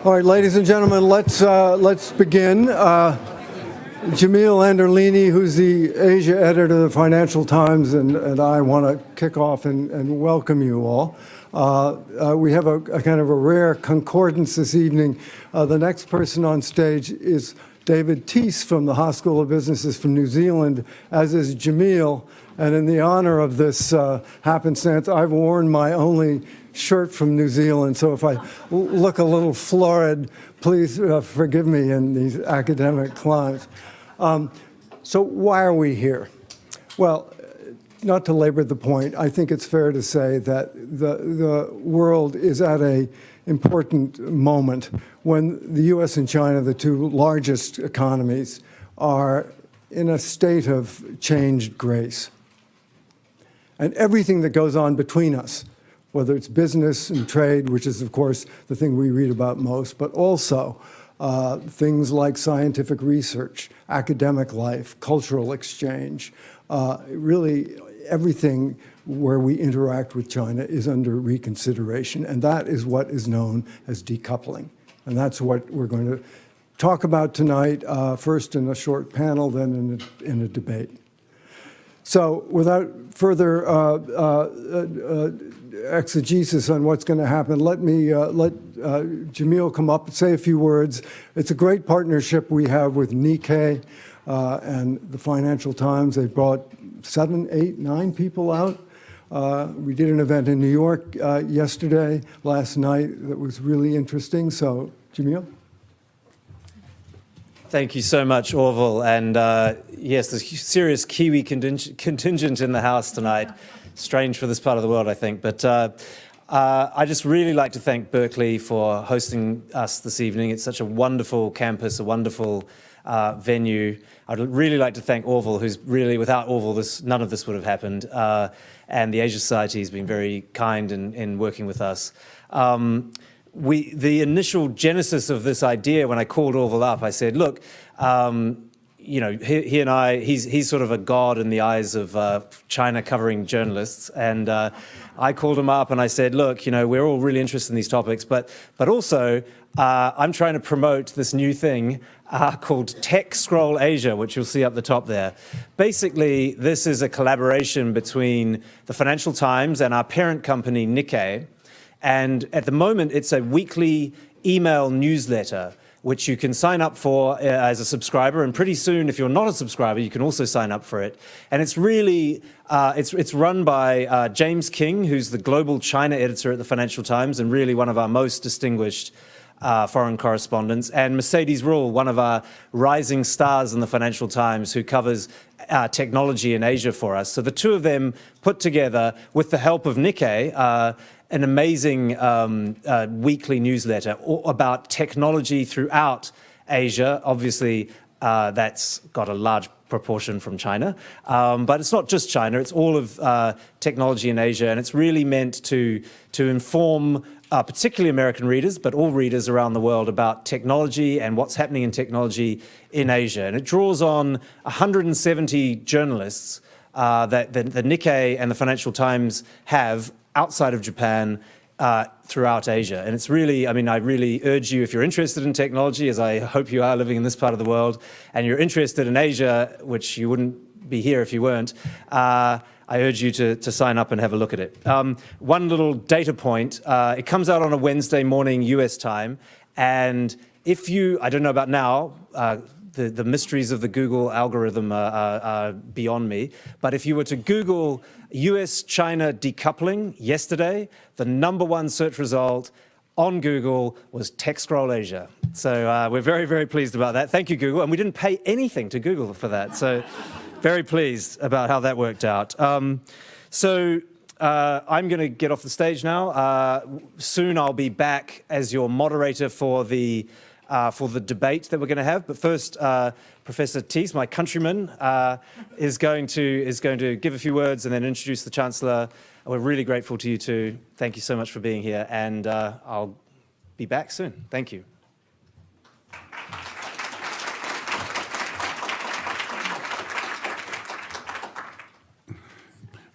All right, ladies and gentlemen, let's begin. Jamil Anderlini, who's the Asia editor of the Financial Times, and I want to kick off and welcome you all. We have a kind of a rare concordance this evening. The next person on stage is David Teece from the Haas School of Businesses from New Zealand, as is Jamil. And in the honor of this happenstance, I've worn my only shirt from New Zealand, so if I look a little florid, please forgive me in these academic climes. So why are we here? Well, not to labor the point, I think it's fair to say that the world is at an important moment when the US and China, the two largest economies, are in a state of changed grace. And everything that goes on between us, whether it's business and trade, which is, of course, the thing we read about most, but also things like scientific research, academic life, cultural exchange, really everything where we interact with China is under reconsideration, and that is what is known as decoupling. And that's what we're going to talk about tonight, first in a short panel, then in a debate. So without further exegesis on what's going to happen, let me let Jamil come up and say a few words. It's a great partnership we have with Nikkei and the Financial Times. They brought 7, 8, 9 people out. We did an event in New York last night, that was really interesting. So, Jamil? Thank you so much, Orville. And yes, there's serious Kiwi contingent in the house tonight. Strange for this part of the world, I think. But I just really like to thank Berkeley for hosting us this evening. It's such a wonderful campus, a wonderful venue. I'd really like to thank Orville, who's really, without Orville, none of this would have happened. And the Asia Society has been very kind in working with us. The initial genesis of this idea, when I called Orville up, I said, look, you know, he and I, he's sort of a god in the eyes of China covering journalists. And I called him up and I said, look, you know, we're all really interested in these topics, but also I'm trying to promote this new thing called Tech Scroll Asia, which you'll see up the top there. Basically, this is a collaboration between the Financial Times and our parent company, Nikkei. And at the moment, it's a weekly email newsletter, which you can sign up for as a subscriber. And pretty soon, if you're not a subscriber, you can also sign up for it. And it's really, it's run by James King, who's the global China editor at the Financial Times and really one of our most distinguished foreign correspondents, and Mercedes Ruehl, one of our rising stars in the Financial Times, who covers technology in Asia for us. So the two of them put together, with the help of Nikkei, an amazing weekly newsletter about technology throughout Asia. Obviously, that's got a large proportion from China, but it's not just China, it's all of technology in Asia, and it's really meant to inform particularly American readers, but all readers around the world about technology and what's happening in technology in Asia. And it draws on 170 journalists that the Nikkei and the Financial Times have outside of Japan throughout Asia. And it's really, I mean, I really urge you, if you're interested in technology, as I hope you are living in this part of the world, and you're interested in Asia, which you wouldn't be here if you weren't, I urge you to sign up and have a look at it. One little data point, it comes out on a Wednesday morning US time, and if you, I don't know about now, the mysteries of the Google algorithm are beyond me, but if you were to Google US-China decoupling yesterday, the #1 search result on Google was Tech Scroll Asia. So we're very, very pleased about that. Thank you, Google. And we didn't pay anything to Google for that. So very pleased about how that worked out. I'm going to get off the stage now. Soon I'll be back as your moderator for the debate that we're going to have. But first, Professor Teece, my countryman, is going to give a few words and then introduce the Chancellor. We're really grateful to you two. Thank you so much for being here, and I'll be back soon. Thank you.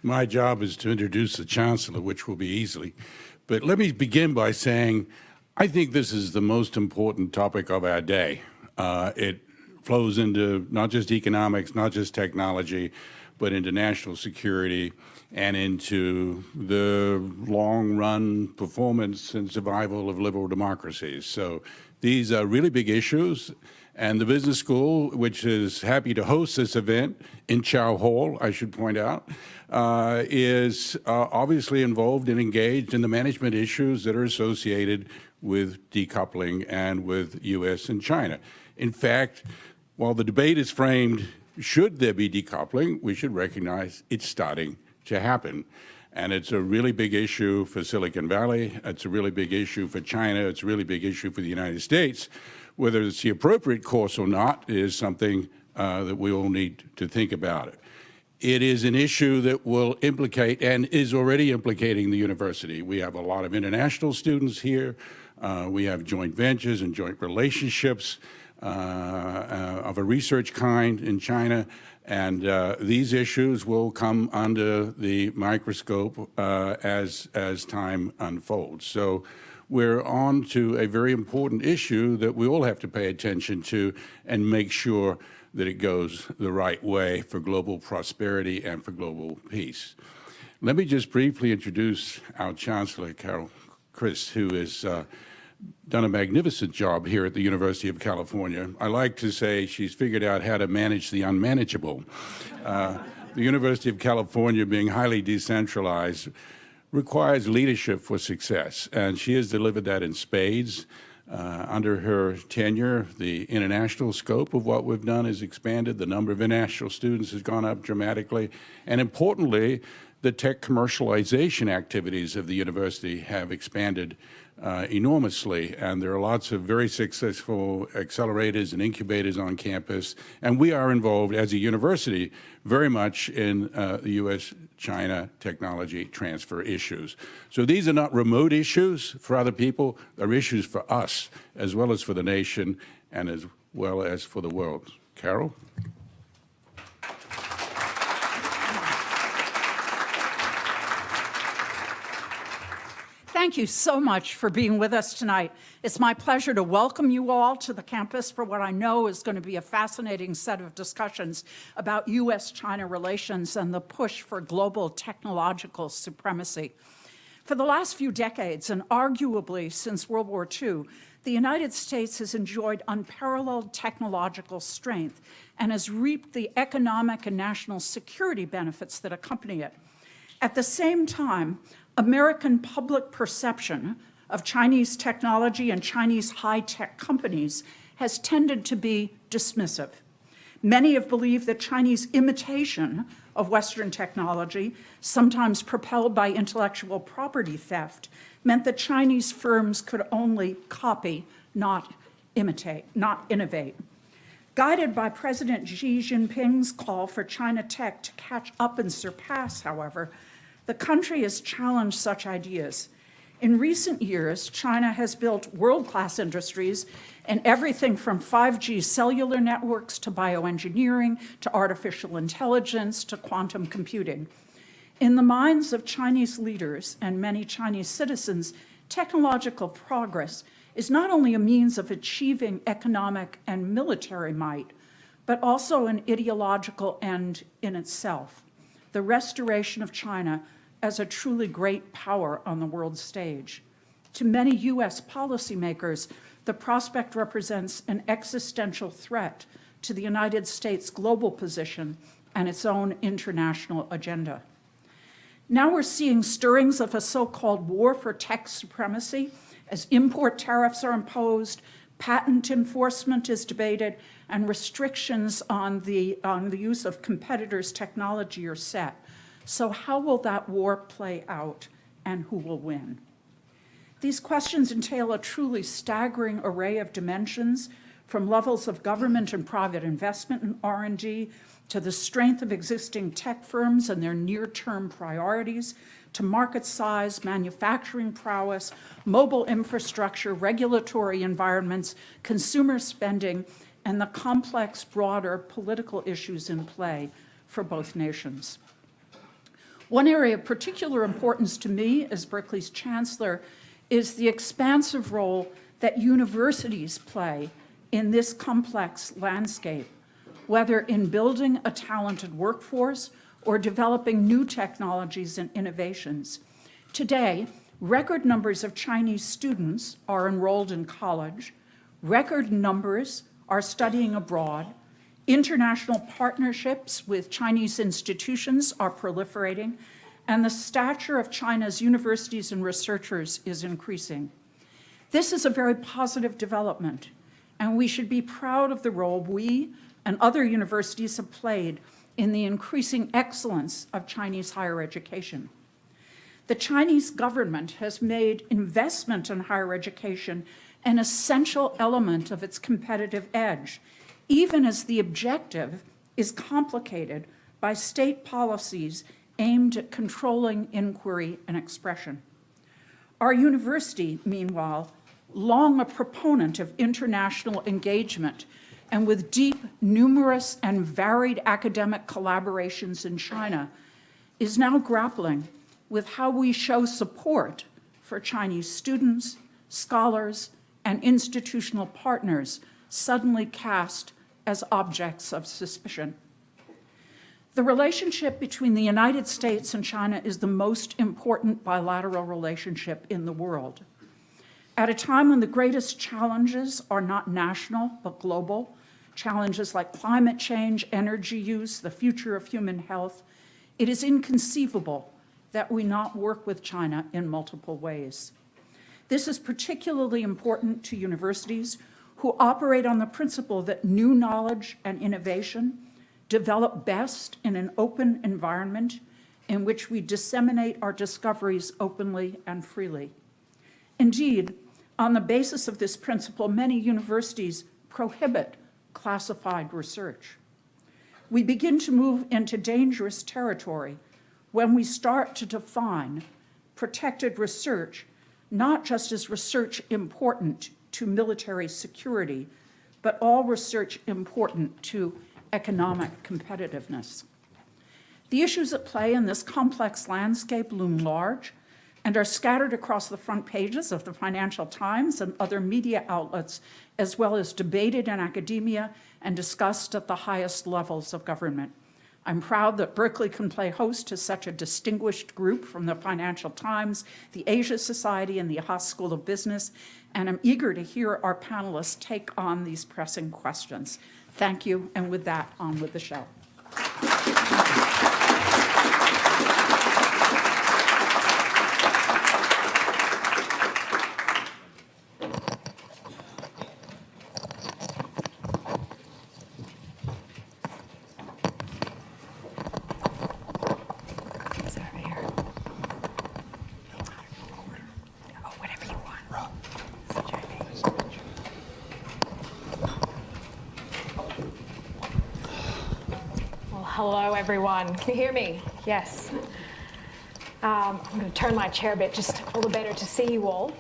My job is to introduce the Chancellor, which will be easily. But let me begin by saying I think this is the most important topic of our day. It flows into not just economics, not just technology, but into national security and into the long-run performance and survival of liberal democracies. So these are really big issues. And the business school, which is happy to host this event in Chow Hall, I should point out, is obviously involved and engaged in the management issues that are associated with decoupling and with U.S. and China. In fact, while the debate is framed, should there be decoupling, we should recognize it's starting to happen. And it's a really big issue for Silicon Valley. It's a really big issue for China. It's a really big issue for the United States. Whether it's the appropriate course or not is something that we all need to think about. It is an issue that will implicate and is already implicating the university. We have a lot of international students here. We have joint ventures and joint relationships of a research kind in China. And these issues will come under the microscope as time unfolds. So we're on to a very important issue that we all have to pay attention to and make sure that it goes the right way for global prosperity and for global peace. Let me just briefly introduce our Chancellor, Carol Christ, who has done a magnificent job here at the University of California. I like to say she's figured out how to manage the unmanageable. The University of California, being highly decentralized, requires leadership for success, and she has delivered that in spades. Under her tenure, the international scope of what we've done has expanded. The number of international students has gone up dramatically. And importantly, the tech commercialization activities of the university have expanded enormously, and there are lots of very successful accelerators and incubators on campus, and we are involved as a university very much in the U.S.-China technology transfer issues. So these are not remote issues for other people, they're issues for us, as well as for the nation, and as well as for the world. Carol? Thank you so much for being with us tonight. It's my pleasure to welcome you all to the campus for what I know is going to be a fascinating set of discussions about U.S.-China relations and the push for global technological supremacy. For the last few decades, and arguably since World War II, the United States has enjoyed unparalleled technological strength and has reaped the economic and national security benefits that accompany it. At the same time, American public perception of Chinese technology and Chinese high-tech companies has tended to be dismissive. Many have believed that Chinese imitation of Western technology, sometimes propelled by intellectual property theft, meant that Chinese firms could only copy, not imitate, not innovate. Guided by President Xi Jinping's call for China tech to catch up and surpass, however, the country has challenged such ideas. In recent years, China has built world-class industries in everything from 5G cellular networks to bioengineering to artificial intelligence to quantum computing. In the minds of Chinese leaders and many Chinese citizens, technological progress is not only a means of achieving economic and military might, but also an ideological end in itself: the restoration of China as a truly great power on the world stage. To many U.S. policymakers, the prospect represents an existential threat to the United States' global position and its own international agenda. Now we're seeing stirrings of a so-called war for tech supremacy as import tariffs are imposed, patent enforcement is debated, and restrictions on the use of competitors' technology are set. So how will that war play out, and who will win? These questions entail a truly staggering array of dimensions, from levels of government and private investment in R&D, to the strength of existing tech firms and their near-term priorities, to market size, manufacturing prowess, mobile infrastructure, regulatory environments, consumer spending, and the complex, broader political issues in play for both nations. One area of particular importance to me as Berkeley's Chancellor is the expansive role that universities play in this complex landscape, whether in building a talented workforce or developing new technologies and innovations. Today, record numbers of Chinese students are enrolled in college, record numbers are studying abroad, international partnerships with Chinese institutions are proliferating, and the stature of China's universities and researchers is increasing. This is a very positive development, and we should be proud of the role we and other universities have played in the increasing excellence of Chinese higher education. The Chinese government has made investment in higher education an essential element of its competitive edge, even as the objective is complicated by state policies aimed at controlling inquiry and expression. Our university, meanwhile, long a proponent of international engagement and with deep, numerous, and varied academic collaborations in China, is now grappling with how we show support for Chinese students, scholars, and institutional partners suddenly cast as objects of suspicion. The relationship between the United States and China is the most important bilateral relationship in the world. At a time when the greatest challenges are not national, but global, challenges like climate change, energy use, the future of human health, it is inconceivable that we not work with China in multiple ways. This is particularly important to universities who operate on the principle that new knowledge and innovation develop best in an open environment in which we disseminate our discoveries openly and freely. Indeed, on the basis of this principle, many universities prohibit classified research. We begin to move into dangerous territory when we start to define protected research not just as research important to military security, but all research important to economic competitiveness. The issues at play in this complex landscape loom large and are scattered across the front pages of the Financial Times and other media outlets, as well as debated in academia and discussed at the highest levels of government. I'm proud that Berkeley can play host to such a distinguished group from the Financial Times, the Asia Society, and the Haas School of Business, and I'm eager to hear our panelists take on these pressing questions. Thank you, and with that, on with the show. Hello, everyone. Can you hear me? Yes. I'm going to turn my chair a bit, just all the better to see you all.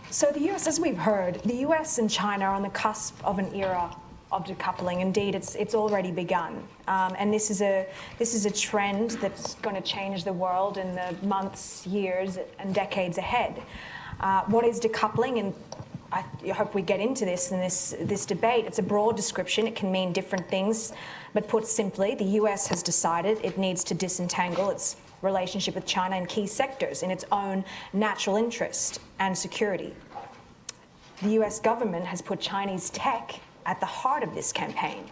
So the US, as we've heard, the US and China are on the cusp of an era of decoupling. Indeed, it's already begun. And this is a trend that's going to change the world in the months, years, and decades ahead. What is decoupling? And I hope we get into this in this debate. It's a broad description. It can mean different things. But put simply, the US has decided it needs to disentangle its relationship with China in key sectors in its own natural interest and security. The US government has put Chinese tech at the heart of this campaign.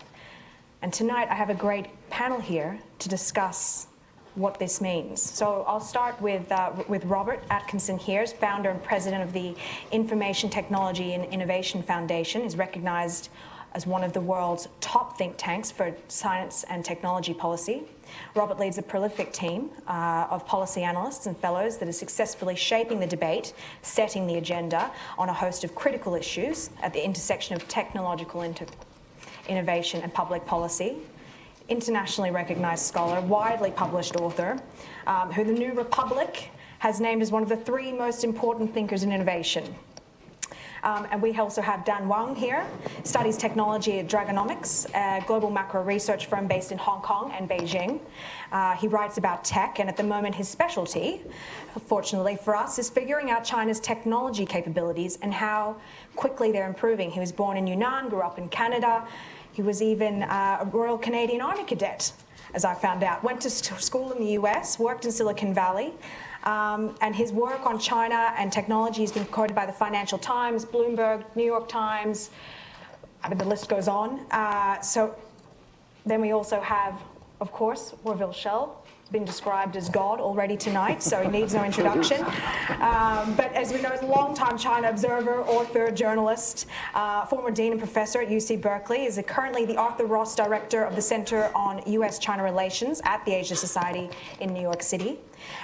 And tonight I have a great panel here to discuss what this means. So I'll start with Robert Atkinson here, founder and president of the Information Technology and Innovation Foundation. He's recognized as one of the world's top think tanks for science and technology policy. Robert leads a prolific team of policy analysts and fellows that are successfully shaping the debate, setting the agenda on a host of critical issues at the intersection of technological innovation and public policy. Internationally recognized scholar, widely published author, who the New Republic has named as one of the 3 most important thinkers in innovation. And we also have Dan Wang here, studies technology at Dragonomics, a global macro research firm based in Hong Kong and Beijing. He writes about tech, and at the moment his specialty, fortunately for us, is figuring out China's technology capabilities and how quickly they're improving. He was born in Yunnan, grew up in Canada. He was even a Royal Canadian Army cadet, as I found out. Went to school in the US, worked in Silicon Valley, and his work on China and technology has been quoted by the Financial Times, Bloomberg, New York Times. I mean, the list goes on. So then we also have, of course, Orville Schell. He's been described as God already tonight, so he needs no introduction. But as we know, he's a long-time China observer, author, journalist, former dean and professor at UC Berkeley, is currently the Arthur Ross Director of the Center on U.S.-China Relations at the Asia Society in New York City,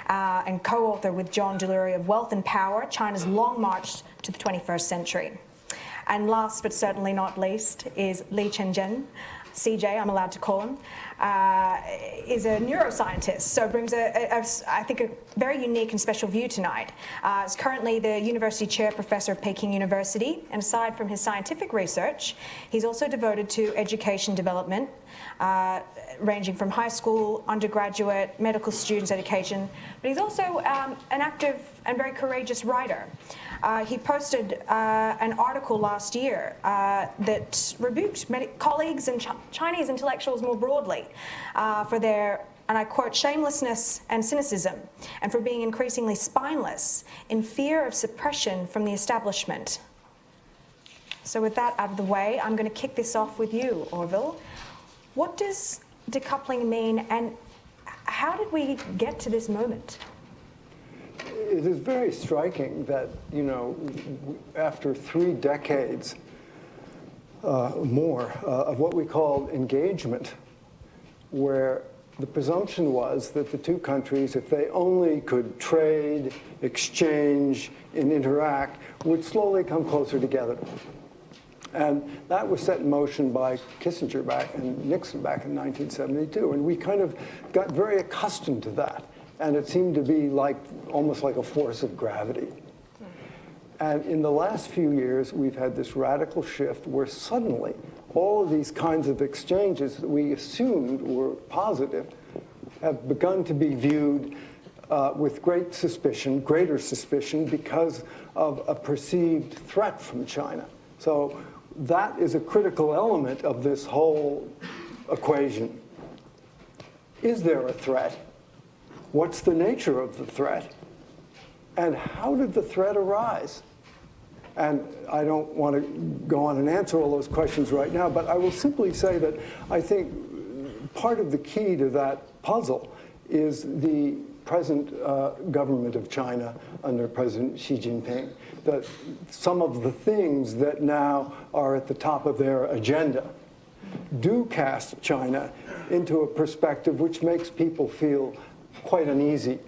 and co-author with John Delury of Wealth and Power, China's Long March to the 21st Century. And last but certainly not least is Li Chenjian, CJ, I'm allowed to call him, is a neuroscientist, so brings I think a very unique and special view tonight. Is currently the University Chair Professor of Peking University, and aside from his scientific research, he's also devoted to education development, ranging from high school, undergraduate, medical students education, but he's also an active and very courageous writer. He posted an article last year that rebuked many colleagues and Chinese intellectuals more broadly for their, and I quote, shamelessness and cynicism, and for being increasingly spineless in fear of suppression from the establishment. So with that out of the way, I'm going to kick this off with you, Orville. What does decoupling mean, and how did we get to this moment? It is very striking that, after 3 decades more of what we call engagement, where the presumption was that the two countries, if they only could trade, exchange, and interact, would slowly come closer together. And that was set in motion by Kissinger and Nixon back in 1972. And we kind of got very accustomed to that. And it seemed to be almost like a force of gravity. And in the last few years, we've had this radical shift where suddenly all of these kinds of exchanges that we assumed were positive have begun to be viewed with greater suspicion because of a perceived threat from China. So that is a critical element of this whole equation. Is there a threat? What's the nature of the threat? And how did the threat arise? And I don't want to go on and answer all those questions right now, but I will simply say that I think part of the key to that puzzle is the present government of China under President Xi Jinping, that some of the things that now are at the top of their agenda do cast China into a perspective which makes people feel quite uneasy.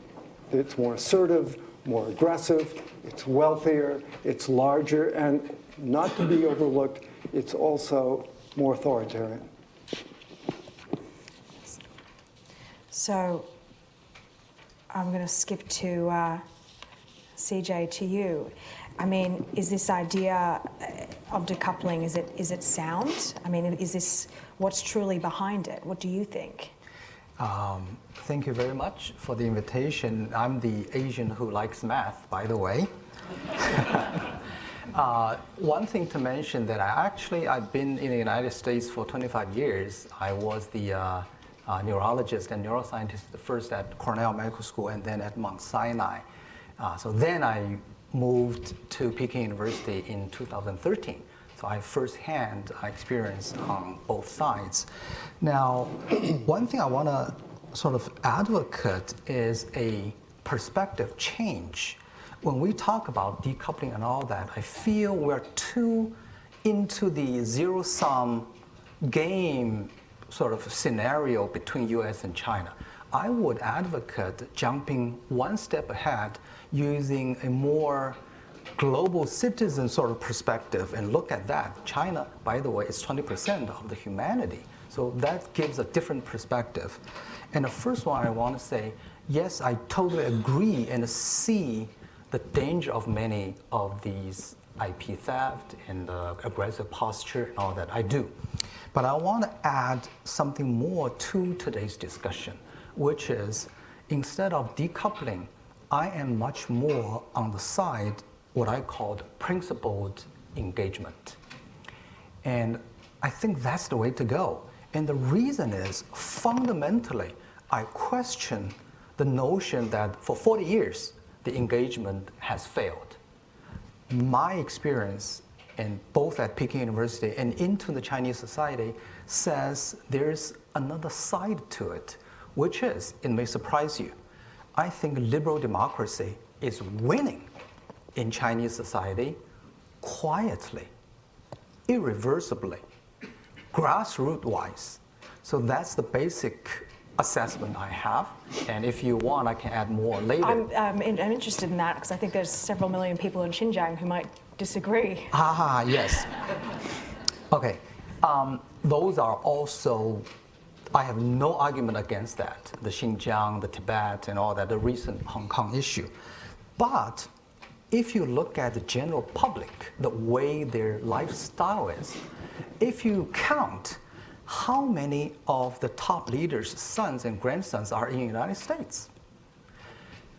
It's more assertive, more aggressive, it's wealthier, it's larger, and not to be overlooked, it's also more authoritarian. So I'm going to skip to CJ, to you. I mean, is this idea of decoupling, is it sound? I mean, is this what's truly behind it? What do you think? Thank you very much for the invitation. I'm the Asian who likes math, by the way. One thing to mention that I've been in the United States for 25 years. I was the neurologist and neuroscientist first at Cornell Medical School and then at Mount Sinai. So then I moved to Peking University in 2013. So I firsthand experience on both sides. Now, one thing I want to sort of advocate is a perspective change. When we talk about decoupling and all that, I feel we're too into the zero-sum game sort of scenario between US and China. I would advocate jumping one step ahead using a more global citizen sort of perspective and look at that. China, by the way, is 20% of the humanity. So that gives a different perspective. And the first one I want to say, yes, I totally agree and see the danger of many of these IP theft and aggressive posture and all that. I do. But I want to add something more to today's discussion, which is instead of decoupling, I am much more on the side what I called principled engagement. And I think that's the way to go. And the reason is fundamentally, I question the notion that for 40 years, the engagement has failed. My experience, and both at Peking University and into the Chinese society, says there's another side to it, which is, it may surprise you, I think liberal democracy is winning in Chinese society quietly, irreversibly, grassroots-wise. So that's the basic assessment I have, and if you want, I can add more later. I'm interested in that because I think there's several million people in Xinjiang who might disagree. Yes. Okay, those are also, I have no argument against that, the Xinjiang, the Tibet, and all that, the recent Hong Kong issue. But if you look at the general public, the way their lifestyle is, if you count how many of the top leaders' sons and grandsons are in the United States.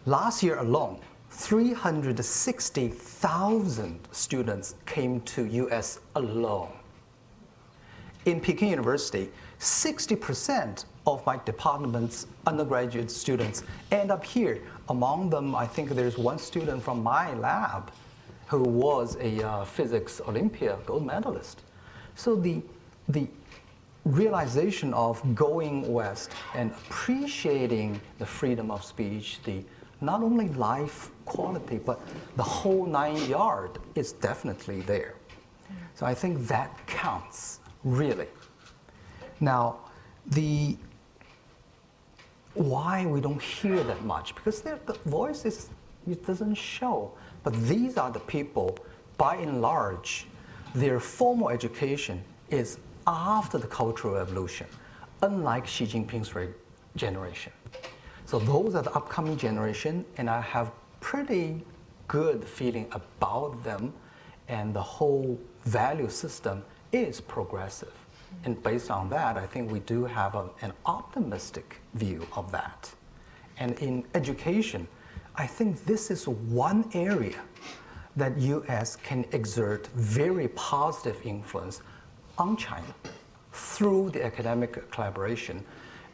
Last year alone, 360,000 students came to US alone. In Peking University, 60% of my department's undergraduate students end up here. Among them, I think there's one student from my lab who was a physics Olympia gold medalist. So the realization of going west and appreciating the freedom of speech, the not only life quality, but the whole 9 yards is definitely there. So I think that counts, really. Now, why we don't hear that much, because the voice it doesn't show, but these are the people, by and large, their formal education is after the Cultural Revolution, unlike Xi Jinping's generation. So those are the upcoming generation, and I have pretty good feeling about them, and the whole value system is progressive. And based on that, I think we do have an optimistic view of that. And in education, I think this is one area that US can exert very positive influence on China through the academic collaboration.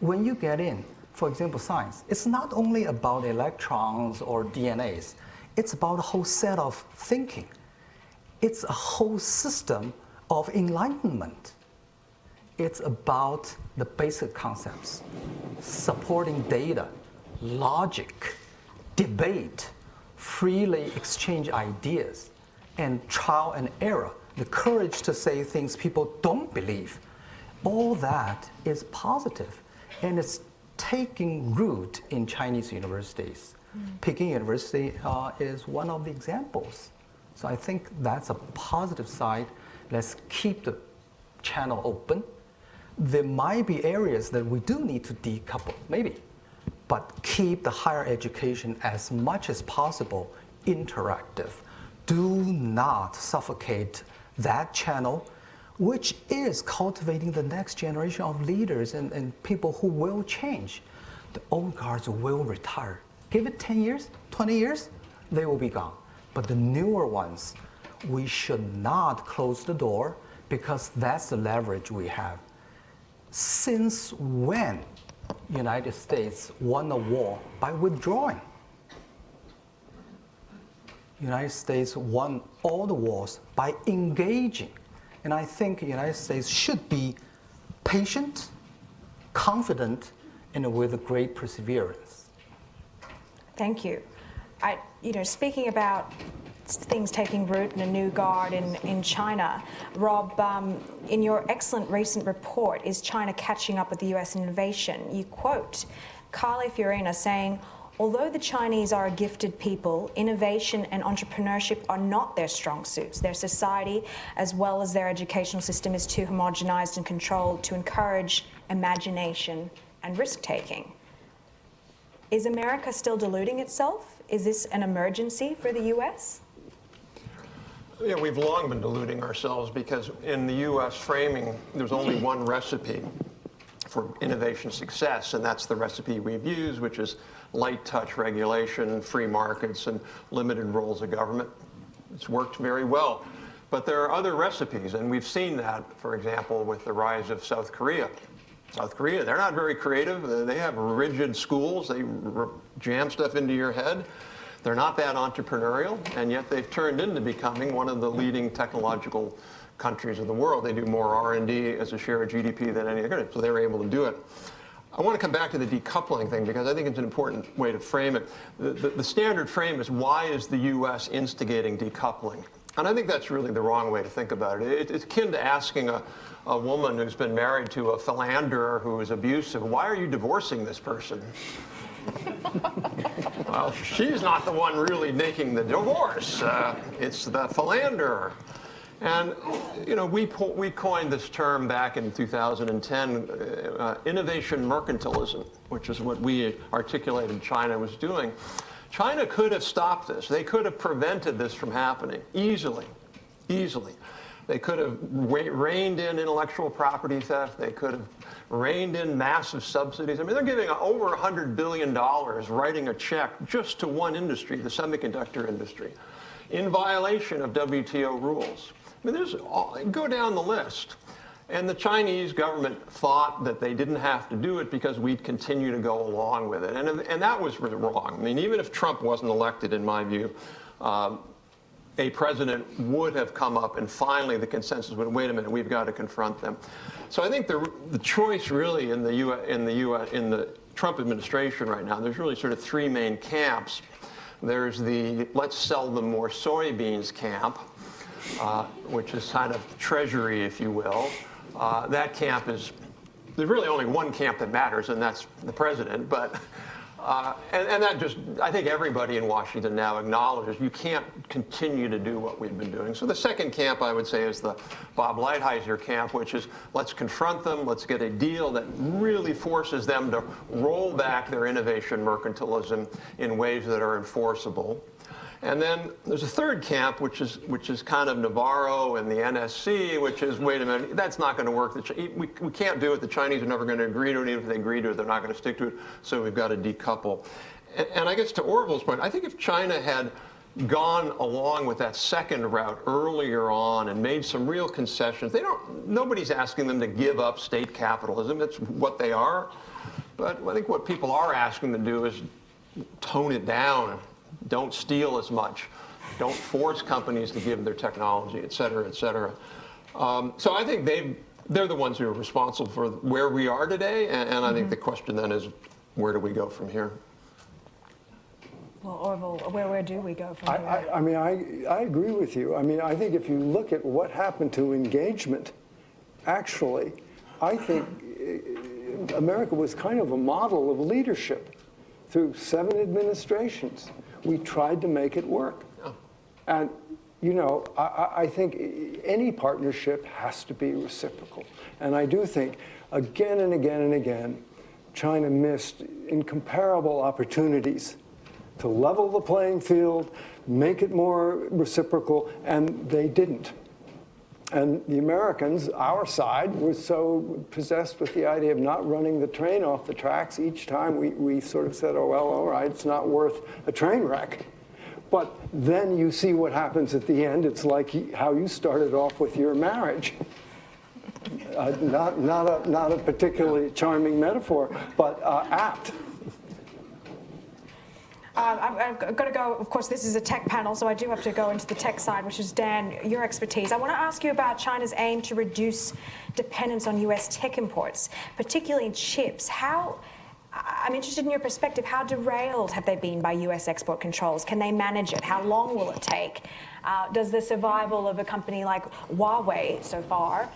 When you get in, for example, science, it's not only about electrons or DNAs, it's about a whole set of thinking. It's a whole system of enlightenment. It's about the basic concepts, supporting data, logic, debate, freely exchange ideas, and trial and error, the courage to say things people don't believe. All that is positive, and it's taking root in Chinese universities. Peking University is one of the examples. So I think that's a positive side. Let's keep the channel open. There might be areas that we do need to decouple, maybe, but keep the higher education as much as possible interactive. Do not suffocate that channel, which is cultivating the next generation of leaders and people who will change. The old guards will retire. Give it 10 years, 20 years, they will be gone. But the newer ones, we should not close the door, because that's the leverage we have. Since when United States won a war? By withdrawing. United States won all the wars by engaging. And I think the United States should be patient, confident, and with great perseverance. Thank you. Speaking about things taking root in a new guard in China, Rob, in your excellent recent report, Is China Catching Up with the US in Innovation? You quote Carly Fiorina saying, although the Chinese are a gifted people, innovation and entrepreneurship are not their strong suits. Their society, as well as their educational system, is too homogenized and controlled to encourage imagination and risk-taking. Is America still deluding itself? Is this an emergency for the US? Yeah, we've long been deluding ourselves because in the U.S. framing, there's only one recipe for innovation success, and that's the recipe we've used, which is light touch regulation, free markets, and limited roles of government. It's worked very well. But there are other recipes, and we've seen that, for example, with the rise of South Korea. South Korea, they're not very creative. They have rigid schools. They jam stuff into your head. They're not that entrepreneurial, and yet they've turned into becoming one of the leading technological countries of the world. They do more R&D as a share of GDP than any other country, so they were able to do it. I want to come back to the decoupling thing because I think it's an important way to frame it. The standard frame is, why is the U.S. instigating decoupling? And I think that's really the wrong way to think about it. It's akin to asking a woman who's been married to a philanderer who is abusive, why are you divorcing this person? Well, she's not the one really making the divorce. It's the philanderer. And, you know, we coined this term back in 2010, innovation mercantilism, which is what we articulated China was doing. China could have stopped this. They could have prevented this from happening easily, easily. They could have reined in intellectual property theft. They could have reined in massive subsidies. I mean, they're giving over $100 billion, writing a check just to one industry, the semiconductor industry, in violation of WTO rules. I mean, go down the list. And the Chinese government thought that they didn't have to do it because we'd continue to go along with it. And that was really wrong. I mean, even if Trump wasn't elected, in my view, a president would have come up, and finally the consensus would, wait a minute, we've got to confront them. So I think the choice really in the Trump administration right now, there's really sort of three main camps. There's the let's sell them more soybeans camp, which is kind of treasury, if you will. That camp is, there's really only one camp that matters, and that's the president. But and that just, I think everybody in Washington now acknowledges you can't continue to do what we've been doing. So the second camp, I would say, is the Bob Lighthizer camp, which is let's confront them, let's get a deal that really forces them to roll back their innovation mercantilism in ways that are enforceable. And then there's a third camp, which is kind of Navarro and the NSC, which is, wait a minute, that's not going to work. We can't do it. The Chinese are never going to agree to it. Even if they agree to it, they're not going to stick to it. So we've got to decouple. And I guess to Orville's point, I think if China had gone along with that second route earlier on and made some real concessions, nobody's asking them to give up state capitalism. It's what they are. But I think what people are asking them to do is tone it down. Don't steal as much. Don't force companies to give their technology, et cetera, et cetera. So I think they're the ones who are responsible for where we are today. And I think the question then is, where do we go from here? Well, Orville, where do we go from here? I mean, I agree with you. I mean, I think if you look at what happened to engagement, actually, I think America was kind of a model of leadership through 7 administrations. We tried to make it work. Oh. And, you know, I think any partnership has to be reciprocal. And I do think, again and again and again, China missed incomparable opportunities to level the playing field, make it more reciprocal, and they didn't. And the Americans, our side, was so possessed with the idea of not running the train off the tracks each time. We sort of said, oh, well, all right, it's not worth a train wreck. But then you see what happens at the end. It's like how you started off with your marriage. Not a particularly charming metaphor, but apt. I've got to go, of course, this is a tech panel, so I do have to go into the tech side, which is, Dan, your expertise. I want to ask you about China's aim to reduce dependence on US tech imports, particularly in chips. I'm interested in your perspective, how derailed have they been by US export controls? Can they manage it? How long will it take? Does the survival of a company like Huawei so far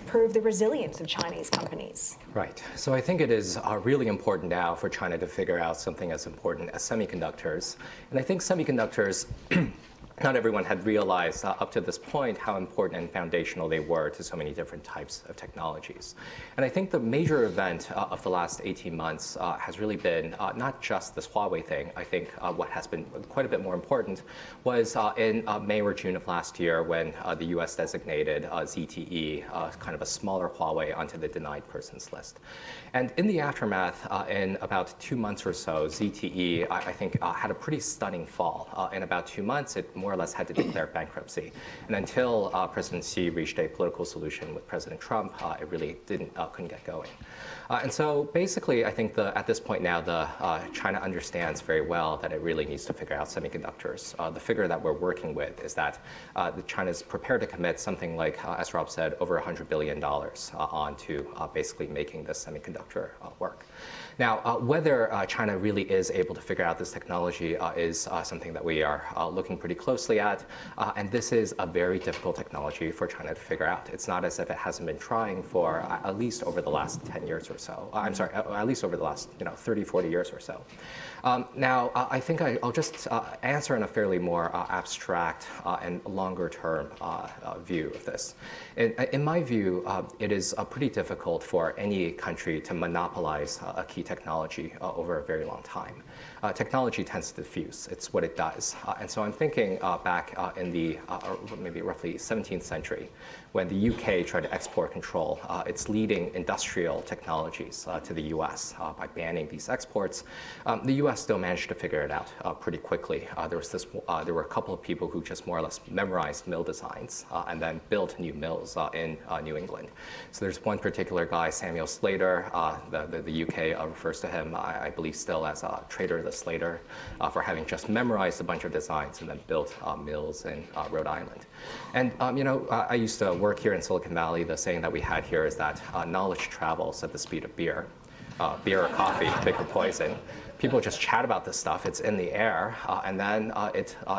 prove the resilience of Chinese companies? Right. So I think it is really important now for China to figure out something as important as semiconductors. And I think semiconductors not everyone had realized up to this point how important and foundational they were to so many different types of technologies. And I think the major event of the last 18 months has really been not just this Huawei thing. I think what has been quite a bit more important was in May or June of last year when the US designated ZTE, kind of a smaller Huawei, onto the denied persons list. And in the aftermath, in about 2 months or so, ZTE, I think, had a pretty stunning fall. In about 2 months, it more or less had to declare bankruptcy. And until President Xi reached a political solution with President Trump, it really couldn't get going. And so basically, I think at this point now, China understands very well that it really needs to figure out semiconductors. The figure that we're working with is that China is prepared to commit something like, as Rob said, over $100 billion onto basically making this semiconductor work. Now, whether China really is able to figure out this technology is something that we are looking pretty closely at. And this is a very difficult technology for China to figure out. It's not as if it hasn't been trying for at least over the last 10 years or so. I'm sorry, at least over the last 30, 40 years or so. Now, I think I'll just answer in a fairly more abstract and longer term view of this. In my view, it is pretty difficult for any country to monopolize a key technology over a very long time. Technology tends to diffuse. It's what it does. And so I'm thinking back in the maybe roughly 17th century, when the UK tried to export control its leading industrial technologies to the US by banning these exports. The US still managed to figure it out pretty quickly. There were a couple of people who just more or less memorized mill designs and then built new mills in New England. So there's one particular guy, Samuel Slater. The UK refers to him, I believe, still as Trader the Slater, for having just memorized a bunch of designs and then built mills in Rhode Island. And I used to work here in Silicon Valley. The saying that we had here is that knowledge travels at the speed of beer. Beer or coffee, pick your poison. People just chat about this stuff. It's in the air, and then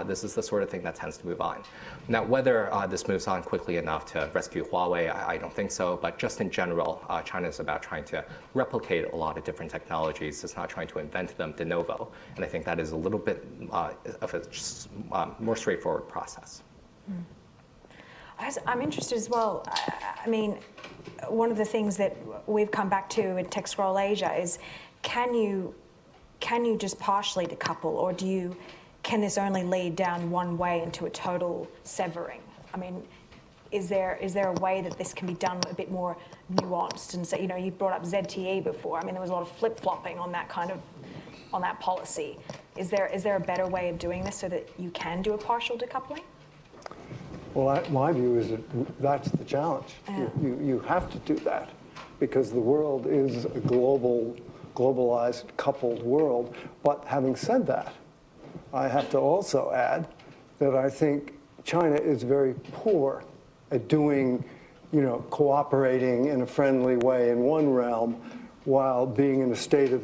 this is the sort of thing that tends to move on. Now, whether this moves on quickly enough to rescue Huawei, I don't think so. But just in general, China is about trying to replicate a lot of different technologies. It's not trying to invent them de novo. And I think that is a little bit of a more straightforward process. I'm interested as well. I mean, one of the things that we've come back to in Tech Scroll Asia is, can you just partially decouple, or can this only lead down one way into a total severing? I mean, is there a way that this can be done a bit more nuanced? And so, you brought up ZTE before. I mean, there was a lot of flip-flopping on that policy. Is there a better way of doing this so that you can do a partial decoupling? Well, my view is that that's the challenge. Yeah. You have to do that because the world is a globalized, coupled world. But having said that, I have to also add that I think China is very poor at doing, cooperating in a friendly way in one realm while being in a state of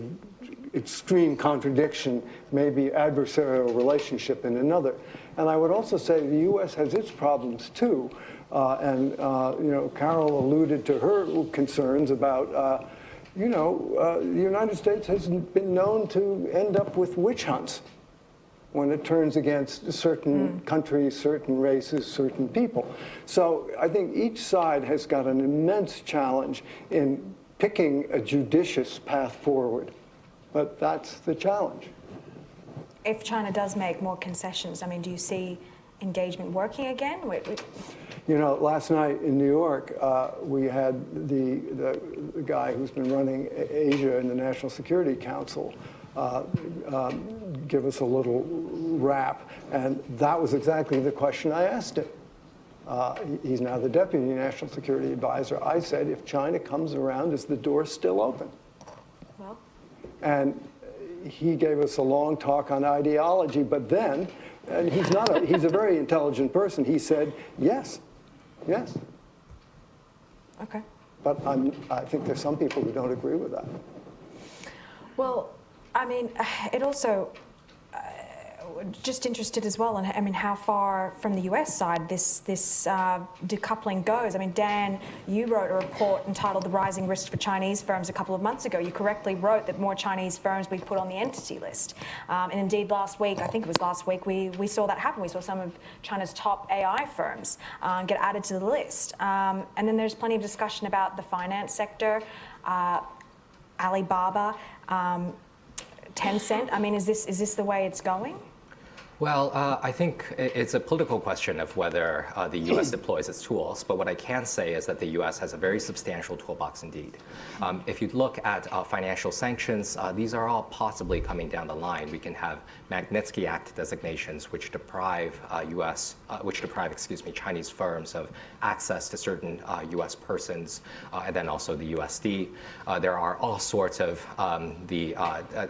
extreme contradiction, maybe adversarial relationship in another. And I would also say the U.S. has its problems too. Carol alluded to her concerns about, the United States has been known to end up with witch hunts when it turns against certain countries, certain races, certain people. So I think each side has got an immense challenge in picking a judicious path forward. But that's the challenge. If China does make more concessions, I mean, do you see engagement working again? Last night in New York, we had the guy who's been running Asia in the National Security Council give us a little rap, and that was exactly the question I asked him. He's now the Deputy National Security Advisor. I said, if China comes around, is the door still open? Well. And he gave us a long talk on ideology, but then, and he's a very intelligent person, he said, yes. Okay. But I think there's some people who don't agree with that. Well, I mean, it also, just interested as well, I mean, how far from the US side this decoupling goes. I mean, Dan, you wrote a report entitled "The Rising Risk for Chinese Firms" a couple of months ago. You correctly wrote that more Chinese firms be put on the entity list. And indeed, last week, I think it was last week, we saw that happen. We saw some of China's top AI firms get added to the list. And then there's plenty of discussion about the finance sector, Alibaba, Tencent. I mean, is this the way it's going? Well, I think it's a political question of whether the U.S. deploys its tools, but what I can say is that the U.S. has a very substantial toolbox indeed. If you look at financial sanctions, these are all possibly coming down the line. We can have Magnitsky Act designations which deprive Chinese firms of access to certain U.S. persons, and then also the USD. There are all sorts of the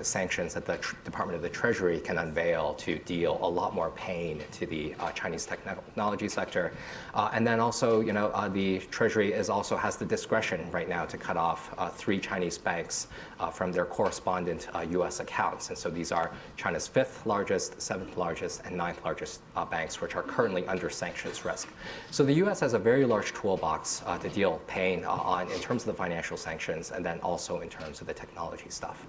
sanctions that the Department of the Treasury can unveil to deal a lot more pain to the Chinese technology sector. And then also, the Treasury also has the discretion right now to cut off 3 Chinese banks from their correspondent US accounts. And so these are China's 5th largest, 7th largest, and 9th largest banks, which are currently under sanctions risk. So the US has a very large toolbox to deal pain in terms of the financial sanctions, and then also in terms of the technology stuff.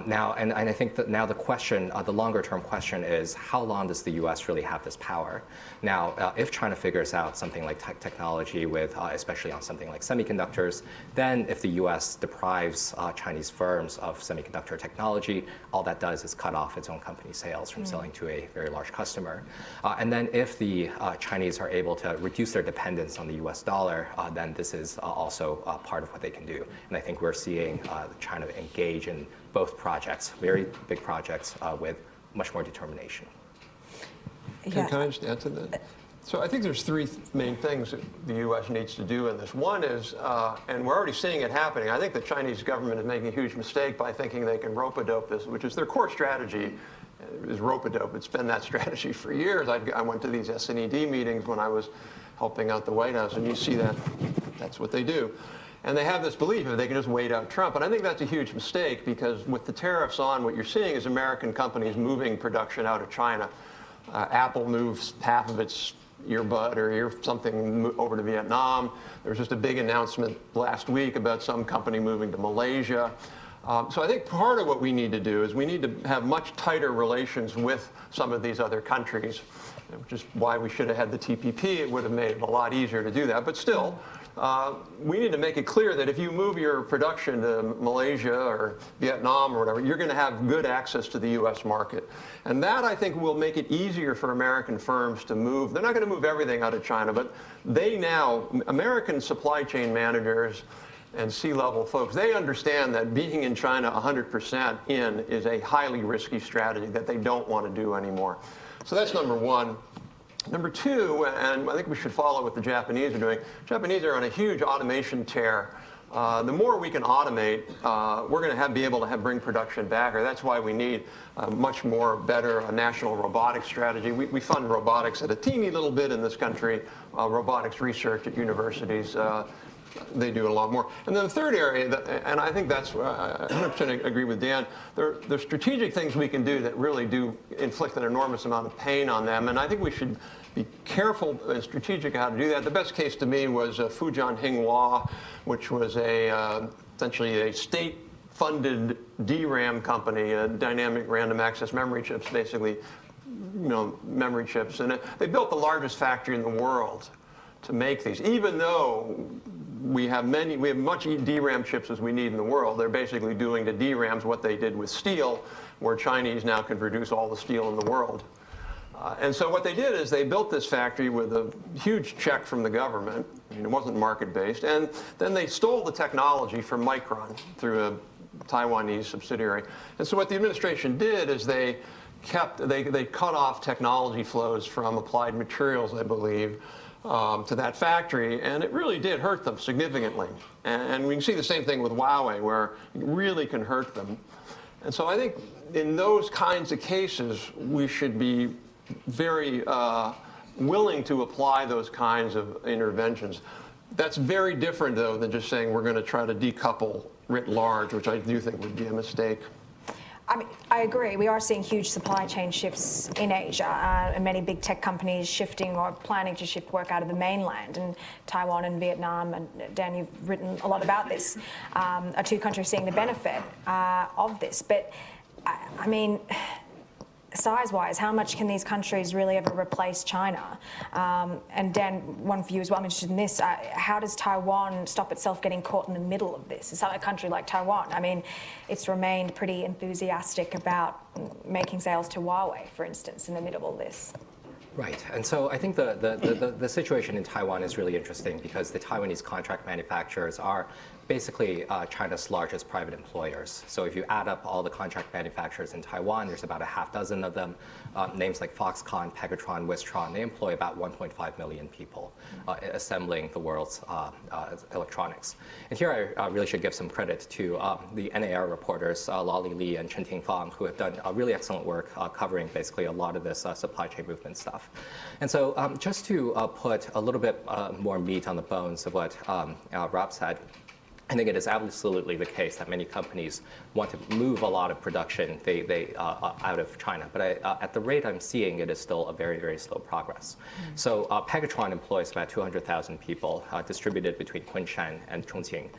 Now, and I think that now the question, the longer term question is, how long does the US really have this power? Now, if China figures out something like technology with, especially on something like semiconductors, then if the US deprives Chinese firms of semiconductor technology, all that does is cut off its own company sales from selling to a very large customer. And then if the Chinese are able to reduce their dependence on the US dollar, then this is also part of what they can do. And I think we're seeing China engage in both projects, very big projects, with much more determination. Yeah. Can I just add to that? So I think there's 3 main things that the U.S. needs to do in this. One is, and we're already seeing it happening, I think the Chinese government is making a huge mistake by thinking they can rope-a-dope this, which is their core strategy, is rope-a-dope. It's been that strategy for years. I went to these S&ED meetings when I was helping out the White House, and you see that that's what they do. And they have this belief that they can just wait out Trump. And I think that's a huge mistake, because with the tariffs on, what you're seeing is American companies moving production out of China. Apple moves half of its earbud or something over to Vietnam. There was just a big announcement last week about some company moving to Malaysia. So I think part of what we need to do is we need to have much tighter relations with some of these other countries, which is why we should have had the TPP. It would have made it a lot easier to do that. But still, we need to make it clear that if you move your production to Malaysia or Vietnam or whatever, you're going to have good access to the U.S. market. And that, I think, will make it easier for American firms to move. They're not going to move everything out of China, but American supply chain managers and C-level folks, they understand that being in China 100% in is a highly risky strategy that they don't want to do anymore. So that's number one. Number 2, and I think we should follow what the Japanese are doing. Japanese are on a huge automation tear. The more we can automate, we're going to be able to bring production back. Or that's why we need a much more better national robotics strategy. We fund robotics at a teeny little bit in this country, robotics research at universities. They do a lot more. And then the third area, and I think that's where I 100% agree with Dan, there's strategic things we can do that really do inflict an enormous amount of pain on them. And I think we should be careful and strategic how to do that. The best case to me was Fujian Hinghua, which was essentially a state-funded DRAM company, dynamic random access memory chips, basically, memory chips. And they built the largest factory in the world to make these, even though we have much DRAM chips as we need in the world. They're basically doing to DRAMs what they did with steel, where Chinese now can produce all the steel in the world. And so what they did is they built this factory with a huge check from the government. It wasn't market-based. And then they stole the technology from Micron through a Taiwanese subsidiary. And so what the administration did is they cut off technology flows from Applied Materials, I believe, to that factory, and it really did hurt them significantly. And we can see the same thing with Huawei, where it really can hurt them. And so I think in those kinds of cases, we should be very willing to apply those kinds of interventions. That's very different, though, than just saying we're going to try to decouple writ large, which I do think would be a mistake. I mean, I agree. We are seeing huge supply chain shifts in Asia, and many big tech companies shifting or planning to shift work out of the mainland. And Taiwan and Vietnam, and Dan, you've written a lot about this, are two countries seeing the benefit of this. But I mean, size-wise, how much can these countries really ever replace China? And Dan, one for you as well, I'm interested in this. How does Taiwan stop itself getting caught in the middle of this? It's not a country like Taiwan. I mean, it's remained pretty enthusiastic about making sales to Huawei, for instance, in the middle of this. Right, and so I think the situation in Taiwan is really interesting because the Taiwanese contract manufacturers are basically China's largest private employers. So if you add up all the contract manufacturers in Taiwan, there's about a half dozen of them. Names like Foxconn, Pegatron, Wistron, they employ about 1.5 million people assembling the world's electronics. And here I really should give some credit to the NAR reporters, Lolly Li and Chen Tingfang, who have done really excellent work covering basically a lot of this supply chain movement stuff. And so just to put a little bit more meat on the bones of what Rob said, I think it is absolutely the case that many companies want to move a lot of production out of China. But at the rate I'm seeing, it is still a very, very slow progress. So Pegatron employs about 200,000 people distributed between Kunshan and Chongqing,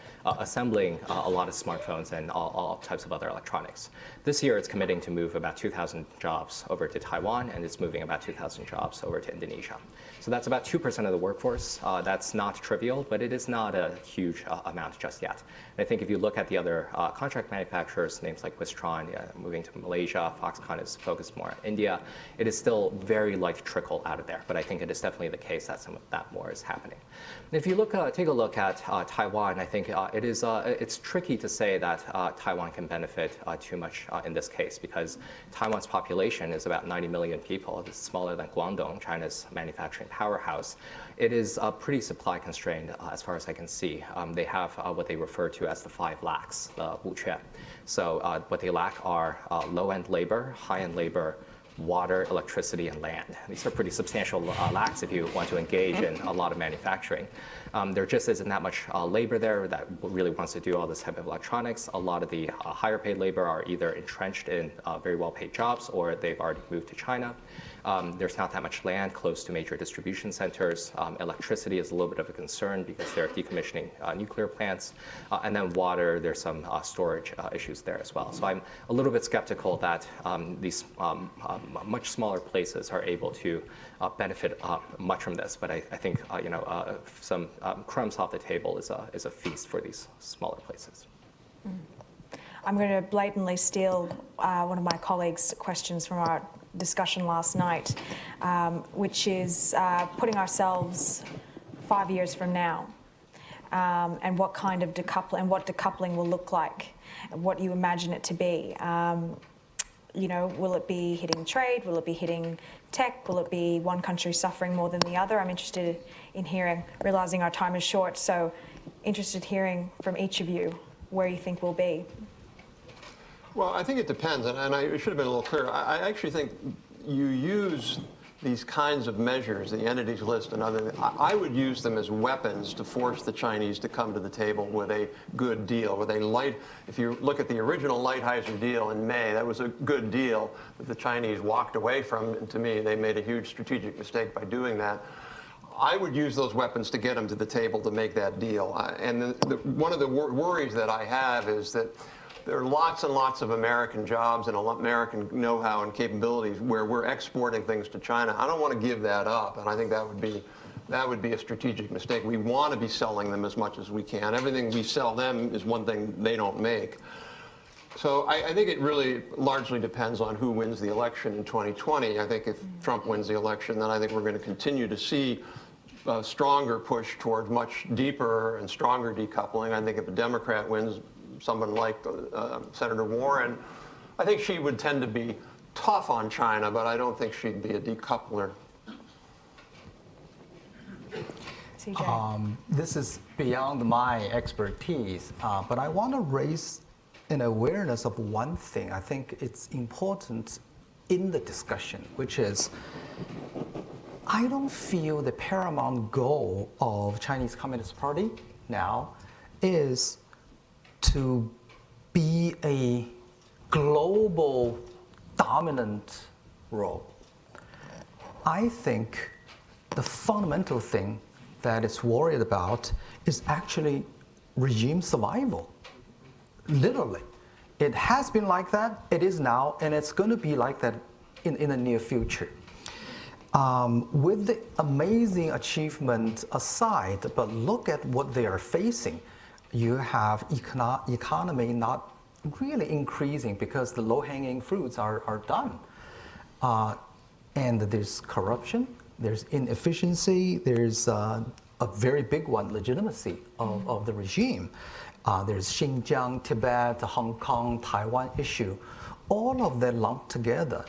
assembling a lot of smartphones and all types of other electronics. This year, it's committing to move about 2,000 jobs over to Taiwan, and it's moving about 2,000 jobs over to Indonesia. So that's about 2% of the workforce. That's not trivial, but it is not a huge amount just yet. And I think if you look at the other contract manufacturers, names like Wistron moving to Malaysia, Foxconn is focused more on India, it is still very light trickle out of there. But I think it is definitely the case that some of that more is happening. And if you take a look at Taiwan, I think it's tricky to say that Taiwan can benefit too much in this case because Taiwan's population is about 90 million people. It's smaller than Guangdong, China's manufacturing powerhouse. It is pretty supply constrained as far as I can see. They have what they refer to as the 5 lacks, the wuquan. So what they lack are low-end labor, high-end labor, water, electricity, and land. These are pretty substantial lacks if you want to engage in a lot of manufacturing. There just isn't that much labor there that really wants to do all this type of electronics. A lot of the higher paid labor are either entrenched in very well paid jobs or they've already moved to China. There's not that much land close to major distribution centers. Electricity is a little bit of a concern because they're decommissioning nuclear plants. And then water, there's some storage issues there as well. So I'm a little bit skeptical that these much smaller places are able to benefit much from this. But I think some crumbs off the table is a feast for these smaller places. I'm going to blatantly steal one of my colleagues' questions from our discussion last night, which is putting ourselves 5 years from now, and what kind of decoupling, and what decoupling will look like, and what you imagine it to be. Will it be hitting trade? Will it be hitting tech? Will it be one country suffering more than the other? I'm interested in hearing, realizing our time is short, so interested hearing from each of you where you think we'll be. Well, I think it depends, and I should have been a little clearer. I actually think you use these kinds of measures, the entities list and other, I would use them as weapons to force the Chinese to come to the table with a good deal, with a if you look at the original Lighthizer deal in May, that was a good deal that the Chinese walked away from, and to me, they made a huge strategic mistake by doing that. I would use those weapons to get them to the table to make that deal. And one of the worries that I have is that there are lots and lots of American jobs and American know-how and capabilities where we're exporting things to China. I don't want to give that up, and I think that would be a strategic mistake. We want to be selling them as much as we can. Everything we sell them is one thing they don't make. So I think it really largely depends on who wins the election in 2020. I think if Trump wins the election, then I think we're going to continue to see a stronger push towards much deeper and stronger decoupling. I think if a Democrat wins, someone like Senator Warren, I think she would tend to be tough on China, but I don't think she'd be a decoupler. This is beyond my expertise, but I want to raise an awareness of one thing. I think it's important in the discussion, which is I don't feel the paramount goal of Chinese Communist Party now is to be a global dominant role. I think the fundamental thing that it's worried about is actually regime survival, literally. It has been like that, it is now, and it's going to be like that in the near future. With the amazing achievement aside, but look at what they are facing. You have economy not really increasing because the low-hanging fruits are done. And there's corruption, there's inefficiency, there's a very big one, legitimacy of the regime. There's Xinjiang, Tibet, Hong Kong, Taiwan issue. All of that lumped together,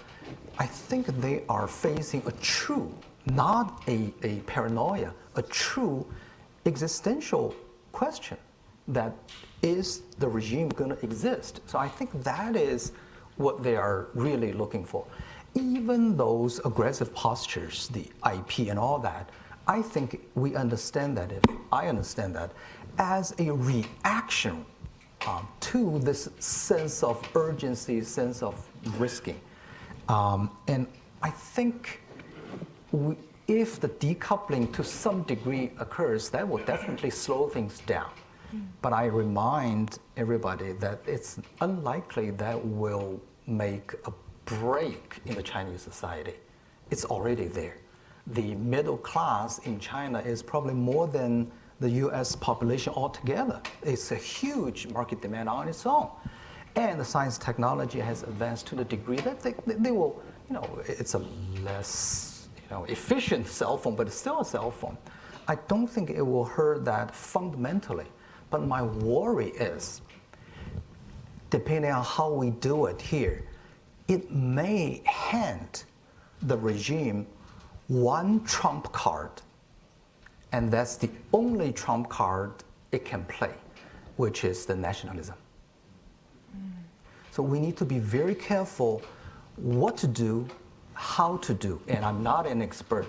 I think they are facing a true, not a paranoia, a true existential question that is the regime going to exist? So I think that is what they are really looking for. Even those aggressive postures, the IP and all that, I think we understand that, if I understand that, as a reaction to this sense of urgency, sense of risking. And I think if the decoupling to some degree occurs, that will definitely slow things down. But I remind everybody that it's unlikely that will make a break in the Chinese society. It's already there. The middle class in China is probably more than the US population altogether. It's a huge market demand on its own. And the science technology has advanced to the degree that they will, it's a less efficient cell phone, but it's still a cell phone. I don't think it will hurt that fundamentally. But my worry is, depending on how we do it here, it may hand the regime one trump card, and that's the only trump card it can play, which is the nationalism. So we need to be very careful what to do, how to do. And I'm not an expert,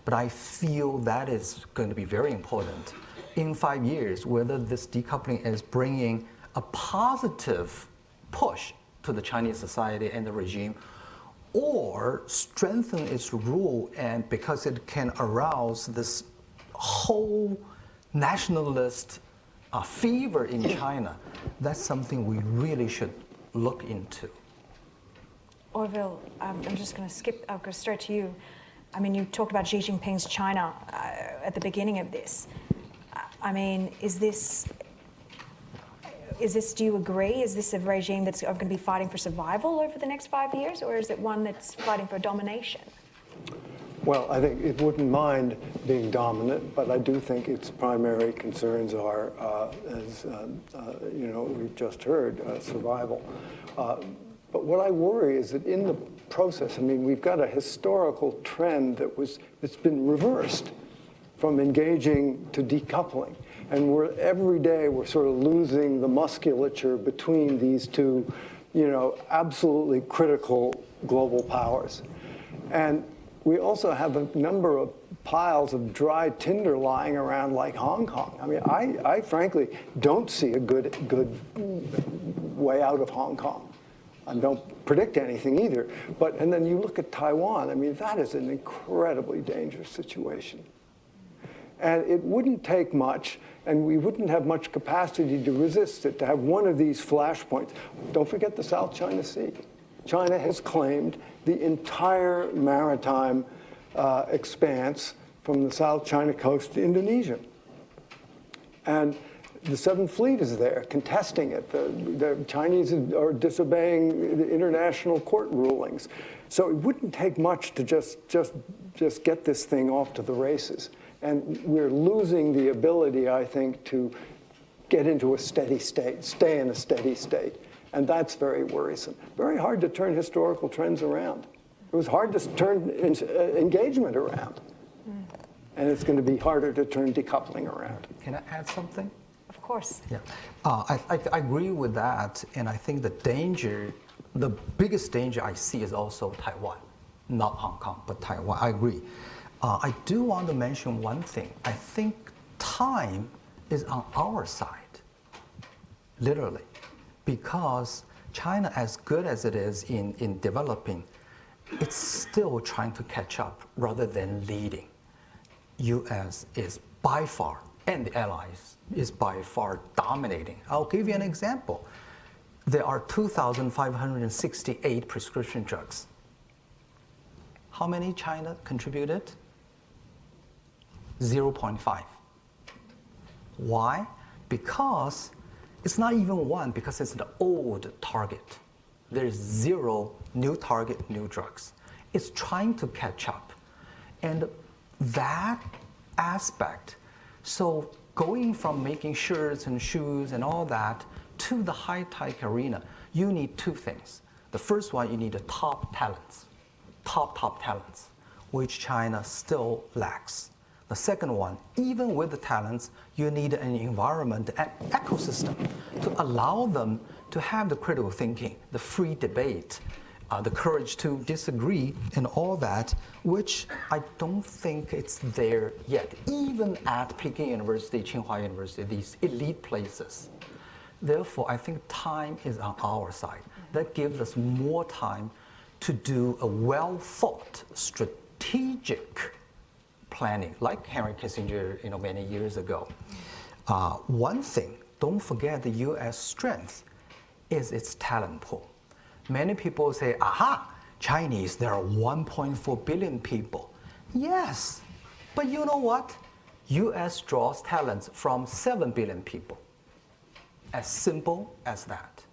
but I feel that is going to be very important in 5 years, whether this decoupling is bringing a positive push to the Chinese society and the regime, or strengthen its rule, and because it can arouse this whole nationalist fever in China. That's something we really should look into. Orville, I'm just going to I'll go straight to you. I mean, you talked about Xi Jinping's China at the beginning of this. I mean, is this, do you agree? Is this a regime that's going to be fighting for survival over the next 5 years, or is it one that's fighting for domination? Well, I think it wouldn't mind being dominant, but I do think its primary concerns are, as we've just heard, survival. But what I worry is that in the process, I mean, we've got a historical trend that's been reversed from engaging to decoupling. And every day we're sort of losing the musculature between these two, absolutely critical global powers. And we also have a number of piles of dry tinder lying around like Hong Kong. I mean, I frankly don't see a good way out of Hong Kong. I don't predict anything either. And then you look at Taiwan, I mean, that is an incredibly dangerous situation. And it wouldn't take much, and we wouldn't have much capacity to resist it, to have one of these flashpoints. Don't forget the South China Sea. China has claimed the entire maritime expanse from the South China coast to Indonesia. And the Seventh Fleet is there contesting it. The Chinese are disobeying the international court rulings. So it wouldn't take much to just get this thing off to the races. And we're losing the ability, I think, to get into a steady state, stay in a steady state. And that's very worrisome. Very hard to turn historical trends around. It was hard to turn engagement around. And it's going to be harder to turn decoupling around. Can I add something? Of course. Yeah, I agree with that. And I think the biggest danger I see is also Taiwan, not Hong Kong, but Taiwan. I agree. I do want to mention one thing. I think time is on our side, literally, because China, as good as it is in developing, it's still trying to catch up rather than leading. US is by far, and the allies, is by far dominating. I'll give you an example. There are 2,568 prescription drugs. How many China contributed? 0.5. Why? Because it's not even one, because it's an old target. There's 0 new target, new drugs. It's trying to catch up. And that aspect, so going from making shirts and shoes and all that to the high-tech arena, you need 2 things. The first one, you need the top talents, top talents, which China still lacks. The second one, even with the talents, you need an environment, an ecosystem to allow them to have the critical thinking, the free debate, the courage to disagree and all that, which I don't think it's there yet, even at Peking University, Tsinghua University, these elite places. Therefore, I think time is on our side. That gives us more time to do a well-thought, strategic planning, like Henry Kissinger, many years ago. One thing, don't forget the U.S. strength is its talent pool. Many people say, aha, Chinese, there are 1.4 billion people. Yes, but you know what? U.S. draws talents from 7 billion people. As simple as that.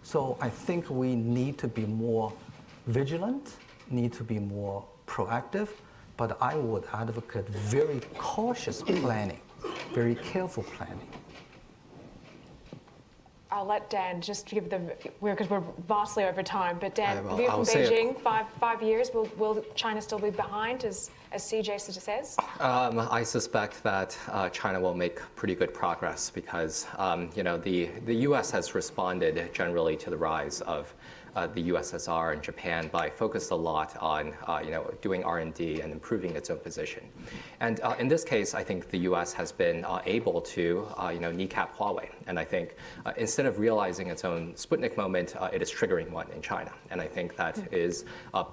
So I think we need to be more vigilant, need to be more proactive, but I would advocate very cautious planning, very careful planning. I'll let Dan just give the, because we're vastly over time, but Dan, the view from I'll say Beijing, five years, will China still be behind, as CJ says? I suspect that China will make pretty good progress because the U.S. has responded generally to the rise of the USSR and Japan by focused a lot on doing R&D and improving its own position. And in this case, I think the U.S. has been able to kneecap Huawei. And I think instead of realizing its own Sputnik moment, it is triggering one in China. And I think that is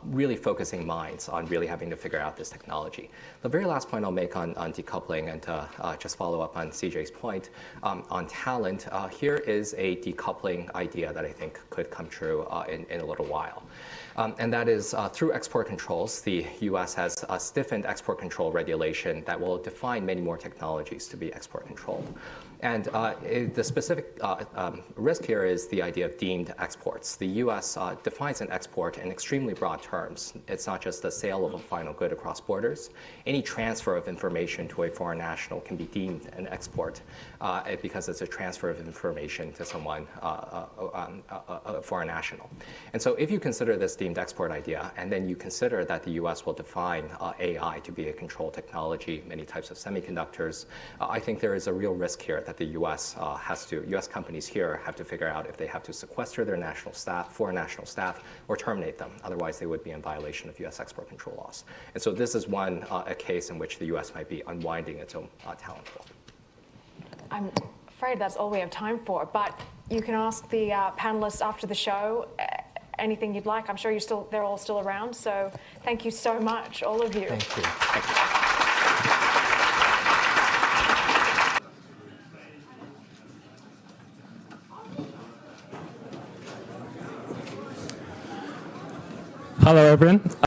really focusing minds on really having to figure out this technology. The very last point I'll make on decoupling, and to just follow up on CJ's point on talent, here is a decoupling idea that I think could come true in a little while. And that is through export controls, the U.S. has a stiffened export control regulation that will define many more technologies to be export controlled. And the specific risk here is the idea of deemed exports. The U.S. defines an export in extremely broad terms. It's not just the sale of a final good across borders. Any transfer of information to a foreign national can be deemed an export because it's a transfer of information to someone, a foreign national. And so if you consider this deemed export idea, and then you consider that the U.S. will define AI to be a control technology, many types of semiconductors, I think there is a real risk here that the U.S. U.S. companies here have to figure out if they have to sequester their national staff, foreign national staff, or terminate them. Otherwise, they would be in violation of U.S. export control laws. And so this is a case in which the U.S. might be unwinding its own talent pool. I'm afraid that's all we have time for, but you can ask the panelists after the show anything you'd like. I'm sure they're all still around. So thank you so much, all of you. Thank you. Hello, everyone.